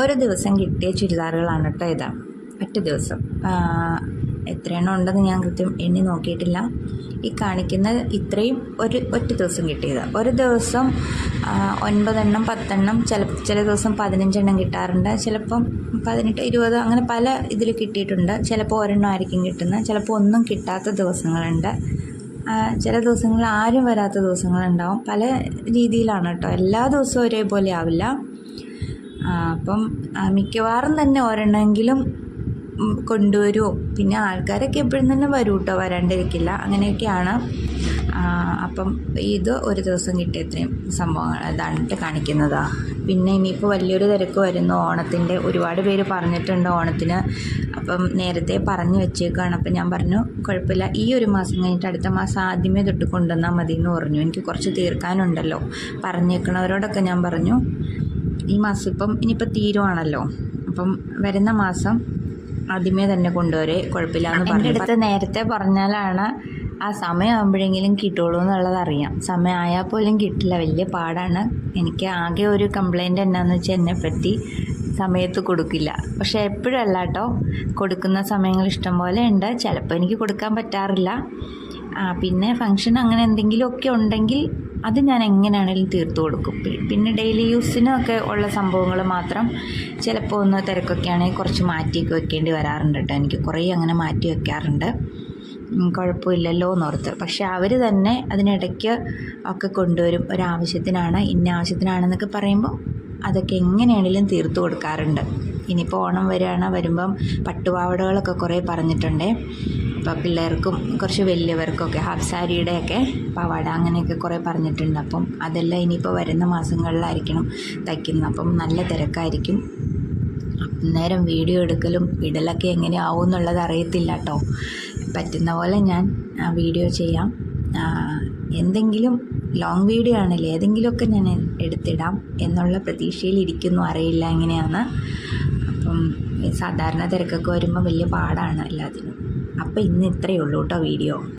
ഒരു ദിവസം കിട്ടിയ ചുരിദാറുകളാണ് കേട്ടോ ഇത്. ഒറ്റ ദിവസം എത്രയെണ്ണം ഉണ്ടെന്ന് ഞാൻ കൃത്യം എണ്ണി നോക്കിയിട്ടില്ല. ഈ കാണിക്കുന്ന ഇത്രയും ഒറ്റ ദിവസം കിട്ടിയത്. ഒരു ദിവസം 9 എണ്ണം 10 എണ്ണം, ചില ദിവസം 15 എണ്ണം കിട്ടാറുണ്ട്, ചിലപ്പം 18 20 അങ്ങനെ പല ഇതിൽ കിട്ടിയിട്ടുണ്ട്. ചിലപ്പോൾ ഒരെണ്ണം ആയിരിക്കും കിട്ടുന്നത്, ചിലപ്പോൾ ഒന്നും കിട്ടാത്ത ദിവസങ്ങളുണ്ട്, ചില ദിവസങ്ങളിൽ ആരും വരാത്ത ദിവസങ്ങളുണ്ടാവും. പല രീതിയിലാണ് കേട്ടോ, എല്ലാ ദിവസവും ഒരേപോലെ ആവില്ല. അപ്പം മിക്കവാറും തന്നെ ഒരെണ്ണമെങ്കിലും കൊണ്ടുവരുമോ. പിന്നെ ആൾക്കാരൊക്കെ എപ്പോഴും തന്നെ വരും കേട്ടോ, വരാണ്ടിരിക്കില്ല, അങ്ങനെയൊക്കെയാണ്. അപ്പം ഇത് ഒരു ദിവസം കിട്ടിയ ഇത്രയും സംഭവങ്ങൾ ഇതാണ് കാണിക്കുന്നത്. പിന്നെ ഇനിയിപ്പോൾ വലിയൊരു തിരക്ക് വരുന്നു ഓണത്തിൻ്റെ. ഒരുപാട് പേര് പറഞ്ഞിട്ടുണ്ട് ഓണത്തിന്, അപ്പം നേരത്തെ പറഞ്ഞു വെച്ചേക്കാണ്. അപ്പം ഞാൻ പറഞ്ഞു കുഴപ്പമില്ല, ഈ ഒരു മാസം കഴിഞ്ഞിട്ട് അടുത്ത മാസം ആദ്യമേ തൊട്ട് കൊണ്ടുവന്നാൽ മതി എന്ന് പറഞ്ഞു. എനിക്ക് കുറച്ച് തീർക്കാനുണ്ടല്ലോ. പറഞ്ഞേക്കണവരോടൊക്കെ ഞാൻ പറഞ്ഞു ഈ മാസം ഇനിയിപ്പോൾ തീരുവാണല്ലോ, അപ്പം വരുന്ന മാസം ആദ്യമേ തന്നെ കൊണ്ടുവരേ കുഴപ്പമില്ല എന്ന് പറഞ്ഞു. എൻ്റെ അടുത്ത് നേരത്തെ പറഞ്ഞാലാണ് ആ സമയമാകുമ്പോഴെങ്കിലും കിട്ടുള്ളൂ എന്നുള്ളത് അറിയാം. സമയമായാൽ പോലും കിട്ടില്ല, വലിയ പാടാണ്. എനിക്ക് ആകെ ഒരു കംപ്ലൈൻറ്റ് എന്നാന്ന് വെച്ചാൽ എന്നെപ്പറ്റി സമയത്ത് കൊടുക്കില്ല. പക്ഷേ എപ്പോഴല്ല കേട്ടോ, കൊടുക്കുന്ന സമയങ്ങൾ ഇഷ്ടം പോലെ ഉണ്ട്. ചിലപ്പോൾ എനിക്ക് കൊടുക്കാൻ പറ്റാറില്ല. പിന്നെ ഫംഗ്ഷൻ അങ്ങനെ എന്തെങ്കിലുമൊക്കെ ഉണ്ടെങ്കിൽ അത് ഞാൻ എങ്ങനെയാണെങ്കിലും തീർത്തു കൊടുക്കും. പിന്നെ ഡെയിലി യൂസിനൊക്കെ ഉള്ള സംഭവങ്ങൾ മാത്രം ചിലപ്പോൾ ഒന്ന് തിരക്കൊക്കെ ആണെങ്കിൽ കുറച്ച് മാറ്റിയൊക്കെ വെക്കേണ്ടി വരാറുണ്ട് കേട്ടോ. എനിക്ക് കുറേ അങ്ങനെ മാറ്റി വെക്കാറുണ്ട്, കുഴപ്പമില്ലല്ലോ എന്നോർത്ത്. പക്ഷെ അവർ തന്നെ അതിനിടയ്ക്ക് ഒക്കെ കൊണ്ടുവരും. ഒരാവശ്യത്തിനാണ്, ഇന്ന ആവശ്യത്തിനാണെന്നൊക്കെ പറയുമ്പോൾ അതൊക്കെ എങ്ങനെയാണെങ്കിലും തീർത്തു കൊടുക്കാറുണ്ട്. ഇനിയിപ്പോൾ ഓണം വരുമ്പം പട്ടുപാവാടകളൊക്കെ കുറേ പറഞ്ഞിട്ടുണ്ടേ. അപ്പോൾ പിള്ളേർക്കും കുറച്ച് വലിയവർക്കൊക്കെ ഹാഫ് സാരിയുടെയൊക്കെ പാവാട അങ്ങനെയൊക്കെ കുറേ പറഞ്ഞിട്ടുണ്ട്. അപ്പം അതെല്ലാം ഇനിയിപ്പോൾ വരുന്ന മാസങ്ങളിലായിരിക്കണം തയ്ക്കുന്നത്. അപ്പം നല്ല തിരക്കായിരിക്കും. അന്നേരം വീഡിയോ എടുക്കലും ഇടലൊക്കെ എങ്ങനെയാവും എന്നുള്ളത് അറിയത്തില്ല കേട്ടോ. പറ്റുന്ന പോലെ ഞാൻ വീഡിയോ ചെയ്യാം. എന്തെങ്കിലും ലോങ് വീഡിയോ ആണല്ലേ, ഏതെങ്കിലുമൊക്കെ ഞാൻ എടുത്തിടാം എന്നുള്ള പ്രതീക്ഷയിലിരിക്കുന്നു. അറിയില്ല എങ്ങനെയാണ്. അപ്പം സാധാരണ തിരക്കൊക്കെ വരുമ്പോൾ വലിയ പാടാണ് എല്ലാത്തിനും. അപ്പോൾ ഇന്ന് ഇത്രയേ ഉള്ളൂ കേട്ടോ വീഡിയോ.